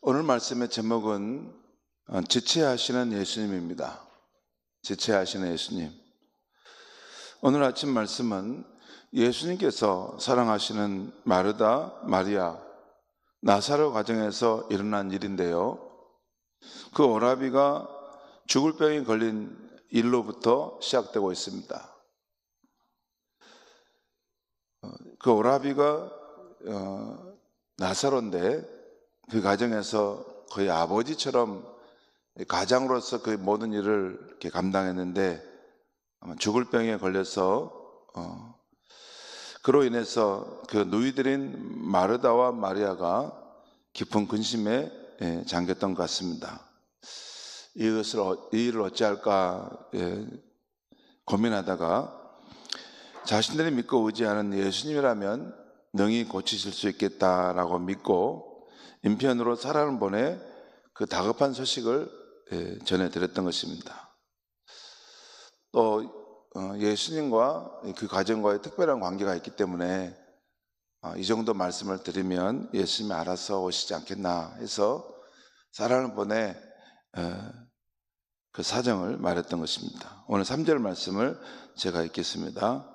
오늘 말씀의 제목은 지체하시는 예수님입니다. 지체하시는 예수님. 오늘 아침 말씀은 예수님께서 사랑하시는 마르다, 마리아, 나사로 가정에서 일어난 일인데요. 그 오라비가 죽을 병에 걸린 일로부터 시작되고 있습니다. 그 오라비가 나사로인데 그 가정에서 거의 아버지처럼 가장으로서 그 모든 일을 이렇게 감당했는데 아마 죽을 병에 걸려서 그로 인해서 그 누이들인 마르다와 마리아가 깊은 근심에 잠겼던 것 같습니다. 이 일을 어찌할까 고민하다가 자신들이 믿고 의지하는 예수님이라면 능히 고치실 수 있겠다라고 믿고 인편으로 사람을 보내 그 다급한 소식을 전해드렸던 것입니다. 또 예수님과 그 가정과의 특별한 관계가 있기 때문에 이 정도 말씀을 드리면 예수님이 알아서 오시지 않겠나 해서 사람을 보내 그 사정을 말했던 것입니다. 오늘 3절 말씀을 제가 읽겠습니다.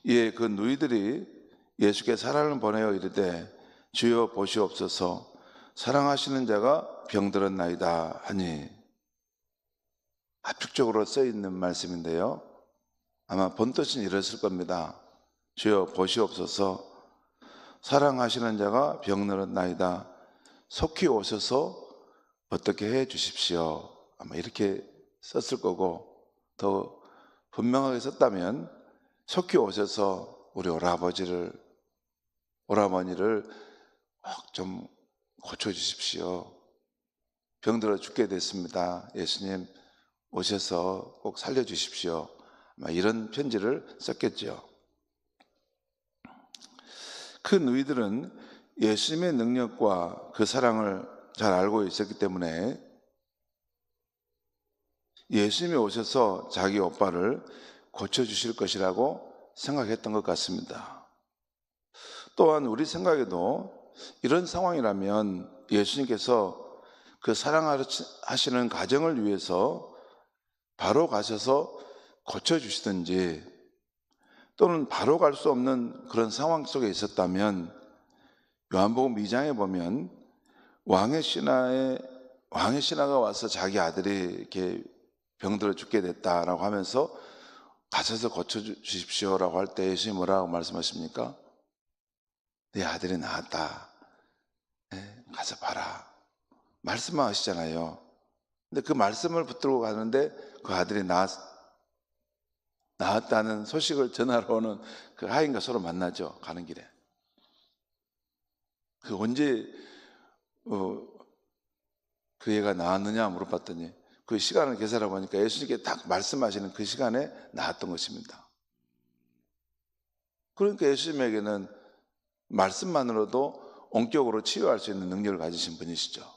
이에 그 누이들이 예수께 사람을 보내어 이르되 주여 보시옵소서 사랑하시는 자가 병들었나이다 하니, 합축적으로 써있는 말씀인데요, 아마 본뜻은 이랬을 겁니다. 주여 보시옵소서 사랑하시는 자가 병들었나이다, 속히 오셔서 어떻게 해 주십시오, 아마 이렇게 썼을 거고, 더 분명하게 썼다면 속히 오셔서 우리 오라버니를 꼭 좀 고쳐주십시오. 병들어 죽게 됐습니다. 예수님 오셔서 꼭 살려주십시오. 아마 이런 편지를 썼겠죠. 그 누이들은 예수님의 능력과 그 사랑을 잘 알고 있었기 때문에 예수님이 오셔서 자기 오빠를 고쳐주실 것이라고 생각했던 것 같습니다. 또한 우리 생각에도 이런 상황이라면 예수님께서 그 사랑하시는 가정을 위해서 바로 가셔서 고쳐주시든지, 또는 바로 갈 수 없는 그런 상황 속에 있었다면 요한복음 2장에 보면 왕의 신하가 와서 자기 아들이 이렇게 병들어 죽게 됐다라고 하면서 가셔서 고쳐주십시오라고 할 때 예수님이 뭐라고 말씀하십니까? 네 아들이 나았다. 가서 봐라. 말씀만 하시잖아요. 근데 그 말씀을 붙들고 가는데 그 아들이 나았다는 소식을 전하러 오는 그 하인과 서로 만나죠. 가는 길에. 그 언제 그 애가 나았느냐 물어봤더니 그 시간을 계산해 보니까 예수님께 딱 말씀하시는 그 시간에 나았던 것입니다. 그러니까 예수님에게는 말씀만으로도 원격으로 치유할 수 있는 능력을 가지신 분이시죠.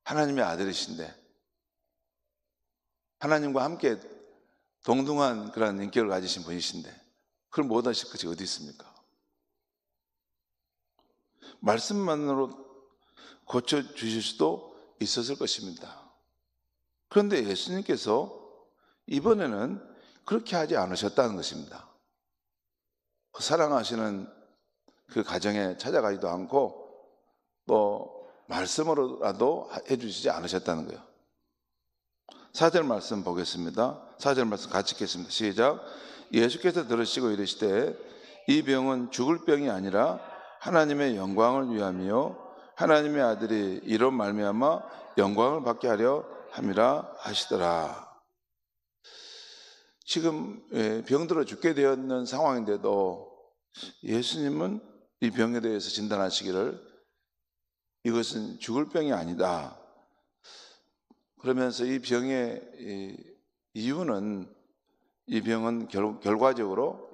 하나님의 아들이신데, 하나님과 함께 동등한 그런 인격을 가지신 분이신데 그걸 못 하실 것이 어디 있습니까? 말씀만으로 고쳐주실 수도 있었을 것입니다. 그런데 예수님께서 이번에는 그렇게 하지 않으셨다는 것입니다. 사랑하시는 그 가정에 찾아가지도 않고 또 말씀으로라도 해주시지 않으셨다는 거예요. 4절 말씀 보겠습니다. 4절 말씀 같이 읽겠습니다. 시작. 예수께서 들으시고 이르시되 이 병은 죽을 병이 아니라 하나님의 영광을 위함이요 하나님의 아들이 이로 말미암아 영광을 받게 하려 함이라 하시더라. 지금 병들어 죽게 되었는 상황인데도 예수님은 이 병에 대해서 진단하시기를 이것은 죽을 병이 아니다, 그러면서 이 병의 이유는 이 병은 결과적으로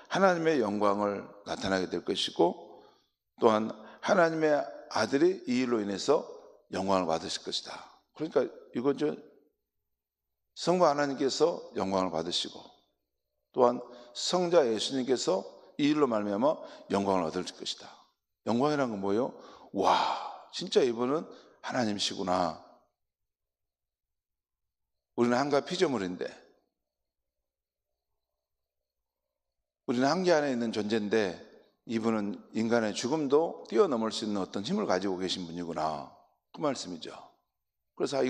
하나님의 영광을 나타나게 될 것이고, 또한 하나님의 아들이 이 일로 인해서 영광을 받으실 것이다. 그러니까 이거죠. 성부 하나님께서 영광을 받으시고 또한 성자 예수님께서 이 일로 말미암아 영광을 얻을 것이다. 영광이란 건 뭐예요? 와, 진짜 이분은 하나님이시구나. 우리는 한가 피조물인데, 우리는 한계 안에 있는 존재인데 이분은 인간의 죽음도 뛰어넘을 수 있는 어떤 힘을 가지고 계신 분이구나, 그 말씀이죠. 그래서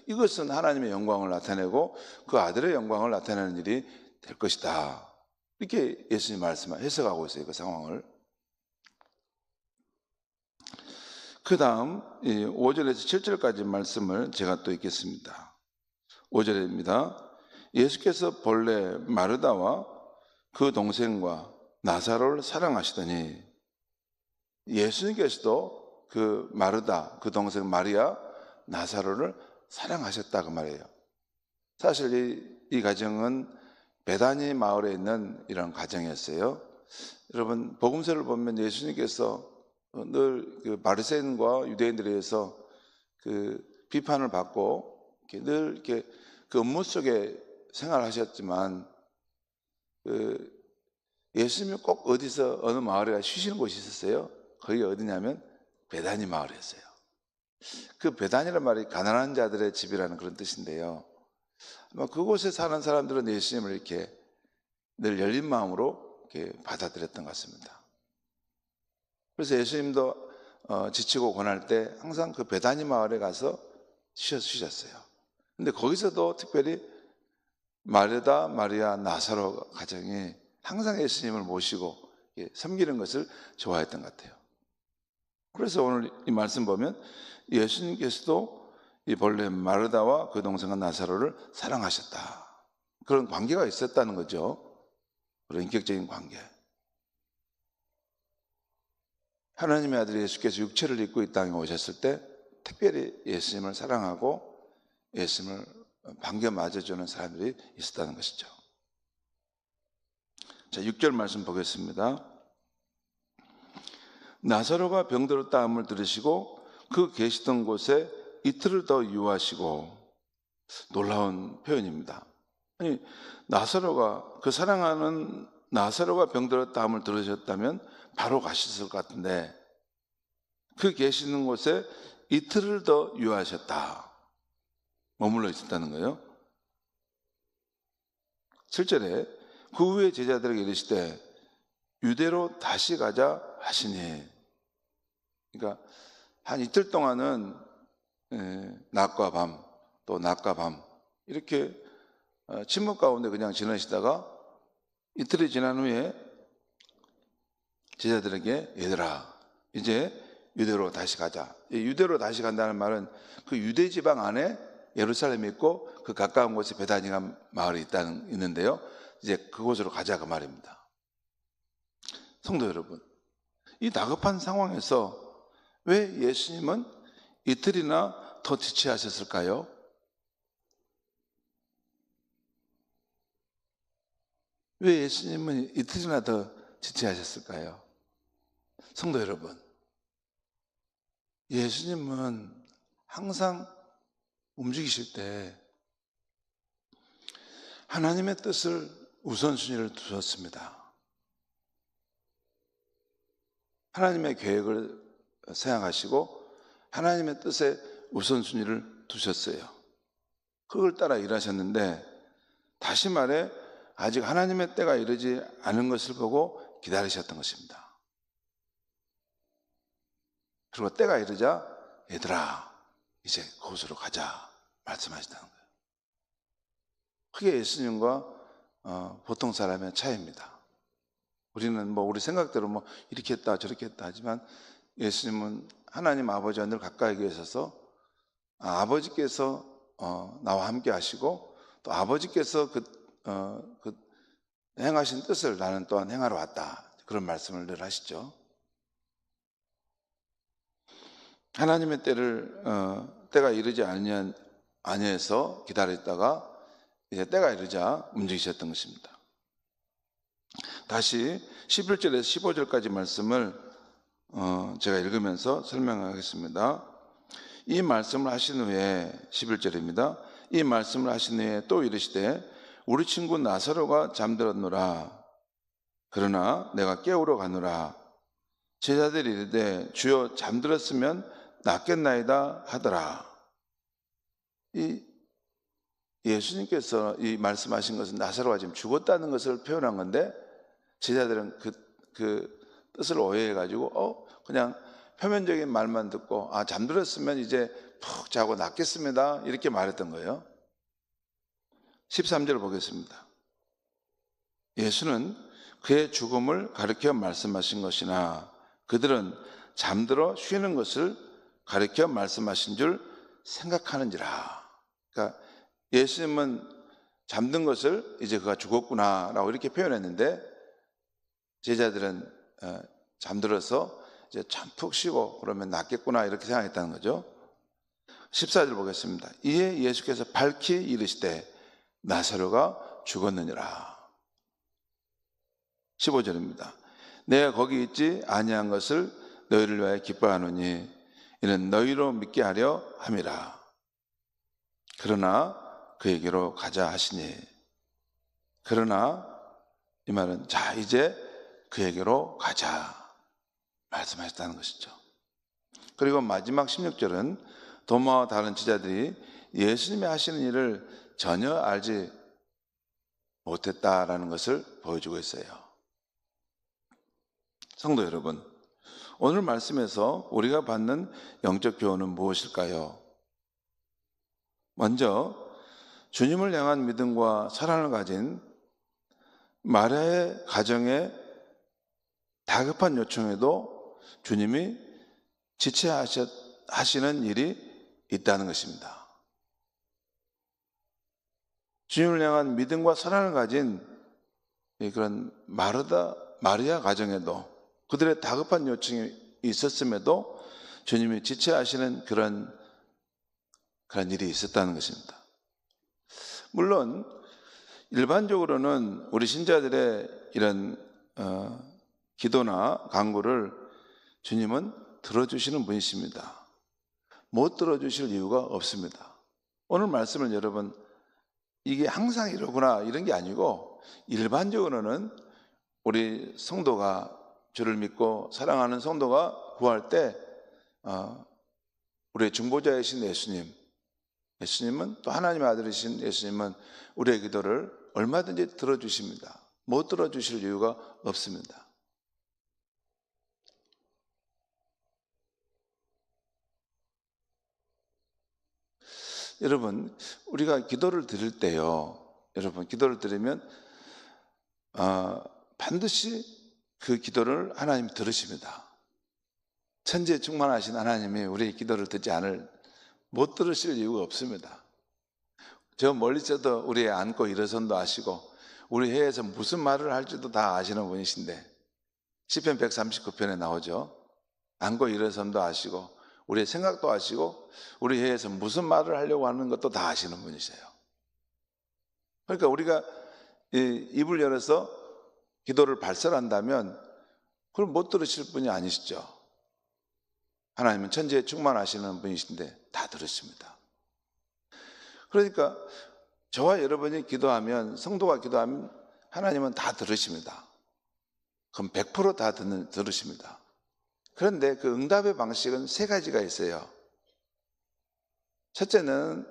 이것은 하나님의 영광을 나타내고 그 아들의 영광을 나타내는 일이 될 것이다, 이렇게 예수님 해석하고 있어요, 그 상황을. 그 다음 5절에서 7절까지 말씀을 제가 또 읽겠습니다. 5절입니다. 예수께서 본래 마르다와 그 동생과 나사로를 사랑하시더니, 예수님께서도 그 마르다, 그 동생 마리아, 나사로를 사랑하셨다고 말해요. 사실 이 가정은 베다니 마을에 있는 이런 가정이었어요. 여러분, 복음서를 보면 예수님께서 늘 그 바리새인과 유대인들에 의해서 그 비판을 받고 늘 이렇게 그 업무 속에 생활하셨지만, 예수님이 꼭 어디서 어느 마을에 쉬시는 곳이 있었어요. 거기 어디냐면 베다니 마을이었어요. 그 베다니란 말이 가난한 자들의 집이라는 그런 뜻인데요. 그곳에 사는 사람들은 예수님을 이렇게 늘 열린 마음으로 이렇게 받아들였던 것 같습니다. 그래서 예수님도 지치고 고날 때 항상 그 베다니 마을에 가서 쉬셨어요. 근데 거기서도 특별히 마르다, 마리아, 나사로 가정이 항상 예수님을 모시고 섬기는 것을 좋아했던 것 같아요. 그래서 오늘 이 말씀 보면 예수님께서도 이 본래 마르다와 그 동생은 나사로를 사랑하셨다, 그런 관계가 있었다는 거죠. 그런 인격적인 관계. 하나님의 아들 예수께서 육체를 입고 이 땅에 오셨을 때 특별히 예수님을 사랑하고 예수님을 반겨 맞아주는 사람들이 있었다는 것이죠. 자, 6절 말씀 보겠습니다. 나사로가 병들었다함을 들으시고 그 계시던 곳에 이틀을 더 유하시고, 놀라운 표현입니다. 아니, 나사로가, 그 사랑하는 나사로가 병들었다함을 들으셨다면 바로 가셨을 것 같은데, 그 계시는 곳에 이틀을 더 유하셨다, 머물러 있었다는 거예요. 7절에 그 후에 제자들에게 이르시되 유대로 다시 가자 하시니, 그러니까 한 이틀 동안은 낮과 밤, 또 낮과 밤 이렇게 침묵 가운데 그냥 지내시다가 이틀이 지난 후에 제자들에게 얘들아, 이제 유대로 다시 가자. 유대로 다시 간다는 말은 그 유대 지방 안에 예루살렘이 있고 그 가까운 곳에 베다니가 마을이 있는데요. 이제 그곳으로 가자, 그 말입니다. 성도 여러분, 이 다급한 상황에서 왜 예수님은 이틀이나 더 지체하셨을까요? 왜 예수님은 이틀이나 더 지체하셨을까요? 성도 여러분, 예수님은 항상 움직이실 때 하나님의 뜻을 우선순위를 두셨습니다. 하나님의 계획을 생각하시고 하나님의 뜻에 우선순위를 두셨어요. 그걸 따라 일하셨는데, 다시 말해 아직 하나님의 때가 이르지 않은 것을 보고 기다리셨던 것입니다. 그리고 때가 이르자 얘들아, 이제 그곳으로 가자 말씀하셨다는 거예요. 그게 예수님과 보통 사람의 차이입니다. 우리는 우리 생각대로 이렇게 했다 저렇게 했다 하지만, 예수님은 하나님 아버지와 늘 가까이 계셔서 아버지께서 나와 함께 하시고, 또 아버지께서 그 행하신 뜻을 나는 또한 행하러 왔다, 그런 말씀을 늘 하시죠. 하나님의 때가 이르지 아니해서 기다렸다가 이제 때가 이르자 움직이셨던 것입니다. 다시 11절에서 15절까지 말씀을 제가 읽으면서 설명하겠습니다. 이 말씀을 하신 후에, 11절입니다. 이 말씀을 하신 후에 또 이르시되 우리 친구 나사로가 잠들었노라. 그러나 내가 깨우러 가노라. 제자들이 이르되 주여 잠들었으면 낫겠나이다 하더라. 이 예수님께서 이 말씀하신 것은 나사로가 지금 죽었다는 것을 표현한 건데 제자들은 그 뜻을 오해해가지고 그냥 표면적인 말만 듣고 잠들었으면 이제 푹 자고 낫겠습니다 이렇게 말했던 거예요. 13절 보겠습니다. 예수는 그의 죽음을 가리켜 말씀하신 것이나 그들은 잠들어 쉬는 것을 가리켜 말씀하신 줄 생각하는지라. 그러니까 예수님은 잠든 것을 이제 그가 죽었구나라고 이렇게 표현했는데 제자들은 잠들어서 이제 참 푹 쉬고 그러면 낫겠구나 이렇게 생각했다는 거죠. 14절 보겠습니다. 이에 예수께서 밝히 이르시되 나사로가 죽었느니라. 15절입니다. 내가 거기 있지 아니한 것을 너희를 위하여 기뻐하노니 이는 너희로 믿게 하려 함이라. 그러나 그에게로 가자 하시니, 그러나 이 말은 자 이제 그에게로 가자 말씀하셨다는 것이죠. 그리고 마지막 16절은 도마와 다른 제자들이 예수님이 하시는 일을 전혀 알지 못했다라는 것을 보여주고 있어요. 성도 여러분, 오늘 말씀에서 우리가 받는 영적 교훈은 무엇일까요? 먼저 주님을 향한 믿음과 사랑을 가진 마리아의 가정에 다급한 요청에도 주님이 지체하시는 일이 있다는 것입니다. 주님을 향한 믿음과 사랑을 가진 그런 마리아 가정에도 그들의 다급한 요청이 있었음에도 주님이 지체하시는 그런 일이 있었다는 것입니다. 물론 일반적으로는 우리 신자들의 이런 기도나 간구를 주님은 들어주시는 분이십니다. 못 들어주실 이유가 없습니다. 오늘 말씀을 여러분 이게 항상 이러구나 이런 게 아니고 일반적으로는 우리 성도가 주를 믿고 사랑하는 성도가 구할 때 우리의 중보자이신 예수님은 또 하나님의 아들이신 예수님은 우리의 기도를 얼마든지 들어주십니다. 못 들어주실 이유가 없습니다. 여러분, 우리가 기도를 드릴 때요, 여러분 기도를 드리면 반드시 그 기도를 하나님이 들으십니다. 천지에 충만하신 하나님이 우리의 기도를 못 들으실 이유가 없습니다. 저 멀리서도 우리의 앉고 일어선도 아시고 우리 해에서 무슨 말을 할지도 다 아시는 분이신데 시편 139편에 나오죠. 앉고 일어선도 아시고 우리의 생각도 아시고 우리 해에서 무슨 말을 하려고 하는 것도 다 아시는 분이세요. 그러니까 우리가 입을 열어서 기도를 발설한다면 그걸 못 들으실 분이 아니시죠. 하나님은 천지에 충만하시는 분이신데 다 들으십니다. 그러니까 저와 여러분이 기도하면, 성도가 기도하면 하나님은 다 들으십니다. 그럼 100% 들으십니다. 그런데 그 응답의 방식은 세 가지가 있어요. 첫째는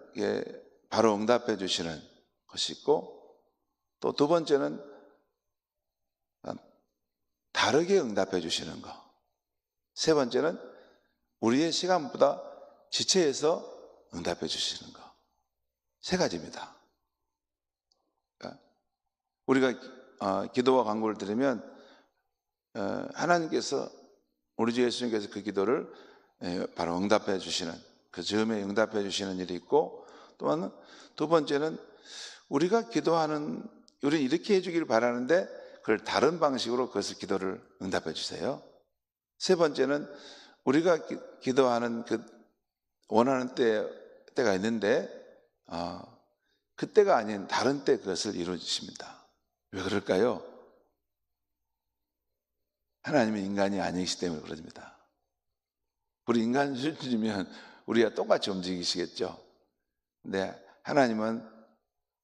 바로 응답해 주시는 것이 있고, 또 두 번째는 다르게 응답해 주시는 것, 세 번째는 우리의 시간보다 지체해서 응답해 주시는 것. 세 가지입니다. 우리가 기도와 간구를 드리면 하나님께서, 우리 주 예수님께서 그 기도를 바로 응답해 주시는, 그 즈음에 응답해 주시는 일이 있고, 또한 두 번째는 우리가 기도하는, 우리 이렇게 해주기를 바라는데 그걸 다른 방식으로 기도를 응답해 주세요. 세 번째는 우리가 기도하는 그 원하는 때가 있는데 그때가 아닌 다른 때 그것을 이루어 주십니다. 왜 그럴까요? 하나님은 인간이 아니시기 때문에 그렇습니다. 우리 인간 수준이면 우리가 똑같이 움직이시겠죠. 근데 하나님은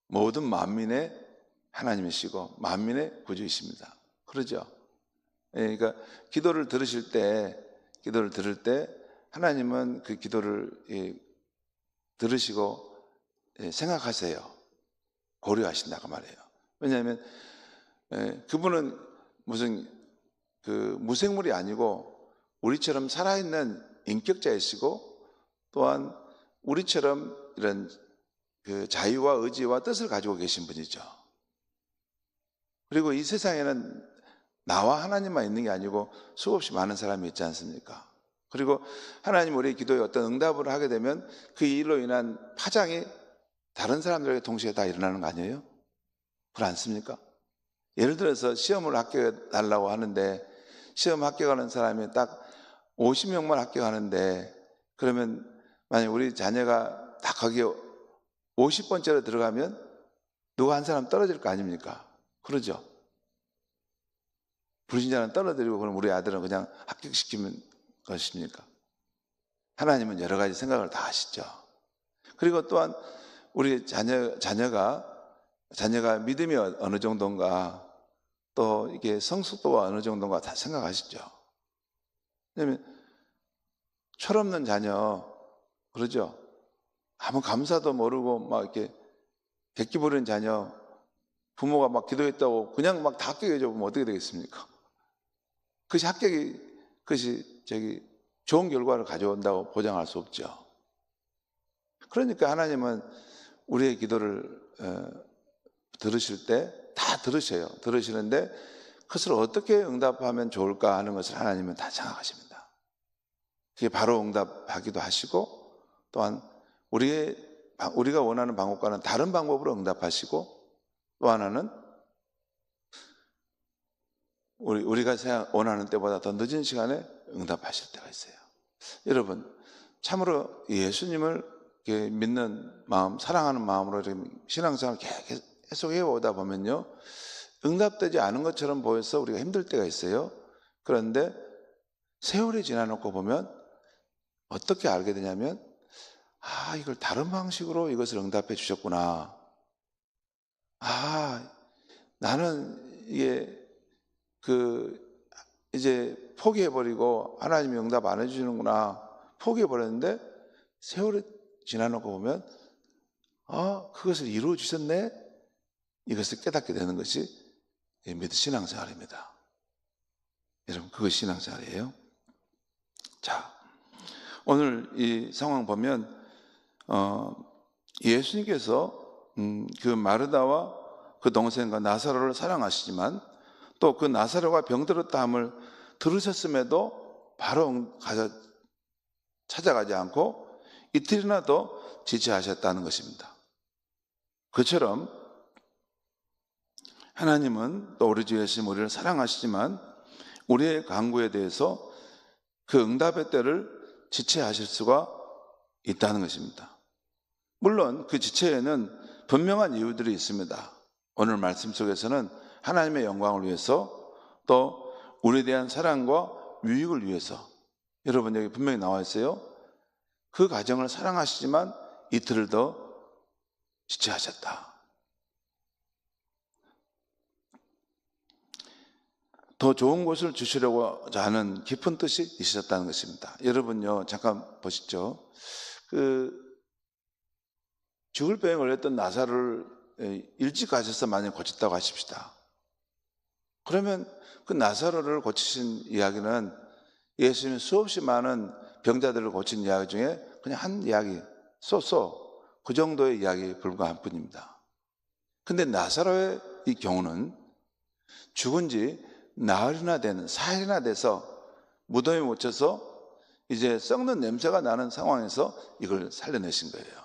모든 만민의 하나님이시고 만민의 구주이십니다. 그러죠? 그러니까 기도를 들을 때 하나님은 그 기도를 들으시고 생각하세요. 고려하신다고 말해요. 왜냐하면 그분은 무슨 그 무생물이 아니고 우리처럼 살아있는 인격자이시고 또한 우리처럼 이런 그 자유와 의지와 뜻을 가지고 계신 분이죠. 그리고 이 세상에는 나와 하나님만 있는 게 아니고 수없이 많은 사람이 있지 않습니까? 그리고 하나님 우리의 기도에 어떤 응답을 하게 되면 그 일로 인한 파장이 다른 사람들에게 동시에 다 일어나는 거 아니에요? 그렇지 않습니까? 예를 들어서 시험을 합격하려고 하는데 시험 합격하는 사람이 딱 50명만 합격하는데 그러면 만약 우리 자녀가 딱 거기에 50번째로 들어가면 누가 한 사람 떨어질 거 아닙니까? 그러죠? 불신자는 떨어뜨리고 그럼 우리 아들은 그냥 합격시키면 것입니까? 하나님은 여러 가지 생각을 다 하시죠. 그리고 또한 우리 자녀가 믿음이 어느 정도인가 또 이게 성숙도가 어느 정도인가 다 생각하시죠. 왜냐하면 철없는 자녀 그러죠. 아무 감사도 모르고 막 이렇게 객기 부리는 자녀 부모가 막 기도했다고 그냥 막 다 합격해줘 보면 어떻게 되겠습니까? 그것이 좋은 결과를 가져온다고 보장할 수 없죠. 그러니까 하나님은 우리의 기도를 들으실 때 다 들으셔요. 들으시는데 그것을 어떻게 응답하면 좋을까 하는 것을 하나님은 다 생각하십니다. 그게 바로 응답하기도 하시고 또한 우리가 원하는 방법과는 다른 방법으로 응답하시고 또 하나는 우리가 원하는 때보다 더 늦은 시간에 응답하실 때가 있어요. 여러분 참으로 예수님을 믿는 마음, 사랑하는 마음으로 신앙생활을 계속 해오다 보면요 응답되지 않은 것처럼 보여서 우리가 힘들 때가 있어요. 그런데 세월이 지나놓고 보면 어떻게 알게 되냐면 이걸 다른 방식으로 이것을 응답해 주셨구나. 나는 이제 포기해버리고 하나님이 응답 안 해주시는구나 포기해버렸는데 세월이 지나놓고 보면 그것을 이루어 주셨네 이것을 깨닫게 되는 것이 믿음 신앙생활입니다. 여러분 그것이 신앙생활이에요. 자 오늘 이 상황 보면 예수님께서 그 마르다와 그 동생과 나사로를 사랑하시지만 또 그 나사로가 병들었다 함을 들으셨음에도 바로 찾아가지 않고 이틀이나 더 지체하셨다는 것입니다. 그처럼 하나님은 또 우리 주 예수님 우리를 사랑하시지만 우리의 간구에 대해서 그 응답의 때를 지체하실 수가 있다는 것입니다. 물론 그 지체에는 분명한 이유들이 있습니다. 오늘 말씀 속에서는 하나님의 영광을 위해서 또 우리에 대한 사랑과 유익을 위해서 여러분 여기 분명히 나와 있어요. 그 가정을 사랑하시지만 이틀을 더 지체하셨다. 더 좋은 곳을 주시려고 하는 깊은 뜻이 있으셨다는 것입니다. 여러분요 잠깐 보시죠. 죽을 병에 걸렸던 나사로를 일찍 가셔서 만약 고쳤다고 하십시다. 그러면 그 나사로를 고치신 이야기는 예수님이 수없이 많은 병자들을 고친 이야기 중에 그냥 한 이야기 그 정도의 이야기에 불과한 뿐입니다. 근데 나사로의 이 경우는 죽은 지 나흘이나 되는 사흘이나 돼서 무덤에 묻혀서 이제 썩는 냄새가 나는 상황에서 이걸 살려내신 거예요.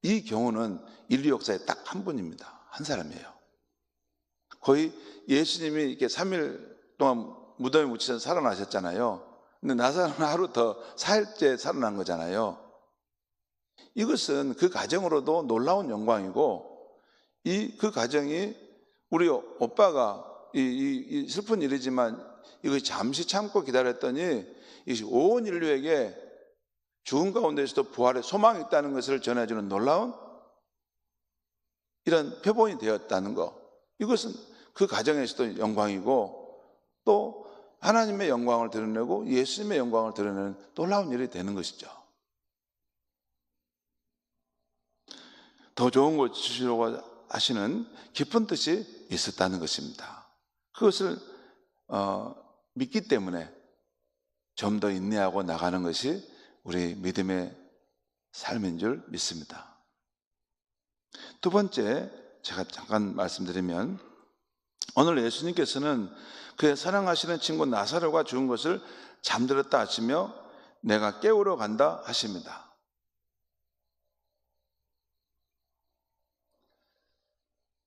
이 경우는 인류 역사에 딱 한 분입니다. 한 사람이에요. 거의 예수님이 이렇게 3일 동안 무덤에 묻히셔서 살아나셨잖아요. 근데 나사로는 하루 더 사흘째 살아난 거잖아요. 이것은 그 가정으로도 놀라운 영광이고 그 가정이 우리 오빠가 이 슬픈 일이지만 이거 잠시 참고 기다렸더니 온 인류에게 죽은 가운데서도 부활의 소망이 있다는 것을 전해주는 놀라운 이런 표본이 되었다는 것. 이것은 그 가정에서도 영광이고 또 하나님의 영광을 드러내고 예수님의 영광을 드러내는 놀라운 일이 되는 것이죠. 더 좋은 것 주시려고 하시는 깊은 뜻이 있었다는 것입니다. 그것을 믿기 때문에 좀 더 인내하고 나가는 것이 우리 믿음의 삶인 줄 믿습니다. 두 번째, 제가 잠깐 말씀드리면 오늘 예수님께서는 그의 사랑하시는 친구 나사로가 죽은 것을 잠들었다 하시며 내가 깨우러 간다 하십니다.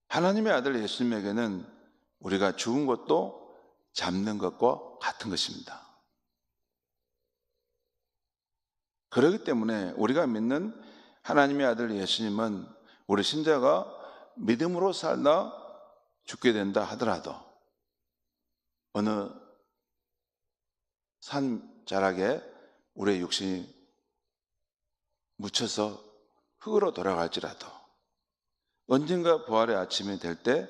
하나님의 아들 예수님에게는 우리가 죽은 것도 잠든 것과 같은 것입니다. 그렇기 때문에 우리가 믿는 하나님의 아들 예수님은 우리 신자가 믿음으로 살다 죽게 된다 하더라도 어느 산자락에 우리의 육신이 묻혀서 흙으로 돌아갈지라도 언젠가 부활의 아침이 될 때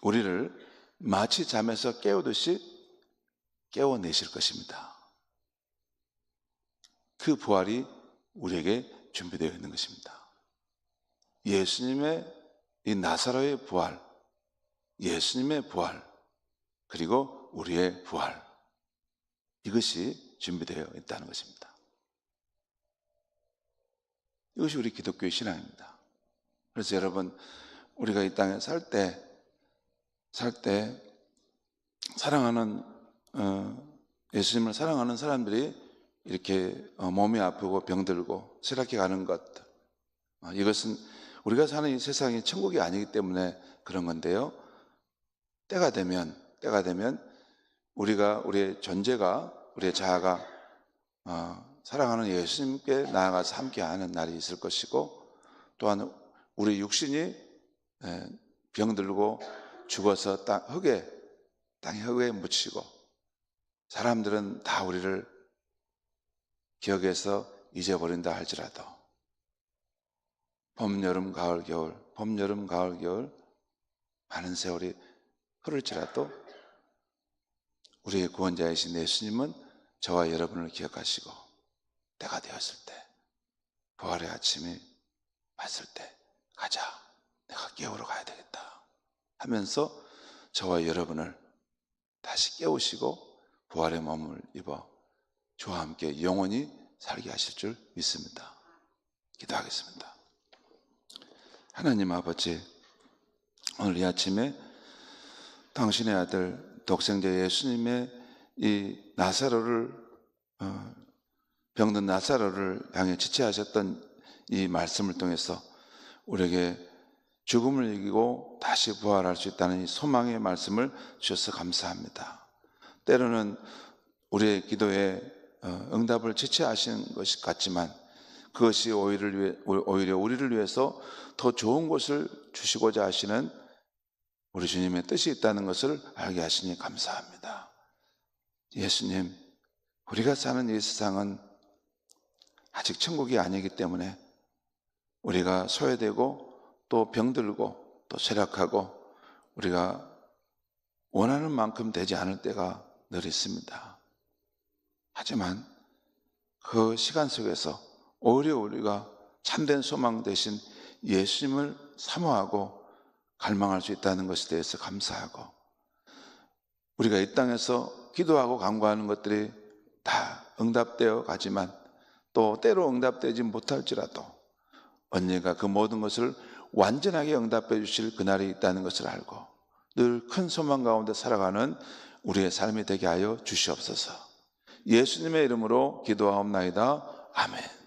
우리를 마치 잠에서 깨우듯이 깨워내실 것입니다. 그 부활이 우리에게 준비되어 있는 것입니다. 예수님의 이 나사로의 부활, 예수님의 부활, 그리고 우리의 부활, 이것이 준비되어 있다는 것입니다. 이것이 우리 기독교의 신앙입니다. 그래서 여러분, 우리가 이 땅에 살 때 사랑하는 예수님을 사랑하는 사람들이 이렇게 몸이 아프고 병들고 쇠락해 가는 것, 이것은 우리가 사는 이 세상이 천국이 아니기 때문에 그런 건데요. 때가 되면 우리의 존재가, 우리의 자아가 사랑하는 예수님께 나아가서 함께하는 날이 있을 것이고, 또한 우리 육신이 병들고 죽어서 땅의 흙에 묻히고 사람들은 다 우리를 기억에서 잊어버린다 할지라도 봄, 여름, 가을, 겨울 많은 세월이 흐를지라도 우리의 구원자이신 예수님은 저와 여러분을 기억하시고 때가 되었을 때, 부활의 아침이 왔을 때 가자, 내가 깨우러 가야 되겠다 하면서 저와 여러분을 다시 깨우시고 부활의 몸을 입어 주와 함께 영원히 살게 하실 줄 믿습니다. 기도하겠습니다. 하나님 아버지, 오늘 이 아침에 당신의 아들 독생자 예수님의 이 병든 나사로를 향해 지체하셨던 이 말씀을 통해서 우리에게 죽음을 이기고 다시 부활할 수 있다는 이 소망의 말씀을 주셔서 감사합니다. 때로는 우리의 기도에 응답을 지체하시는 것이 같지만 그것이 오히려 우리를 위해서 더 좋은 것을 주시고자 하시는 우리 주님의 뜻이 있다는 것을 알게 하시니 감사합니다. 예수님, 우리가 사는 이 세상은 아직 천국이 아니기 때문에 우리가 소외되고 또 병들고 또 쇠락하고 우리가 원하는 만큼 되지 않을 때가 늘 있습니다. 하지만 그 시간 속에서 오히려 우리가 참된 소망 대신 예수님을 사모하고 갈망할 수 있다는 것에 대해서 감사하고, 우리가 이 땅에서 기도하고 간구하는 것들이 다 응답되어 가지만 또 때로 응답되지 못할지라도 언젠가 그 모든 것을 완전하게 응답해 주실 그날이 있다는 것을 알고 늘 큰 소망 가운데 살아가는 우리의 삶이 되게 하여 주시옵소서. 예수님의 이름으로 기도하옵나이다. 아멘.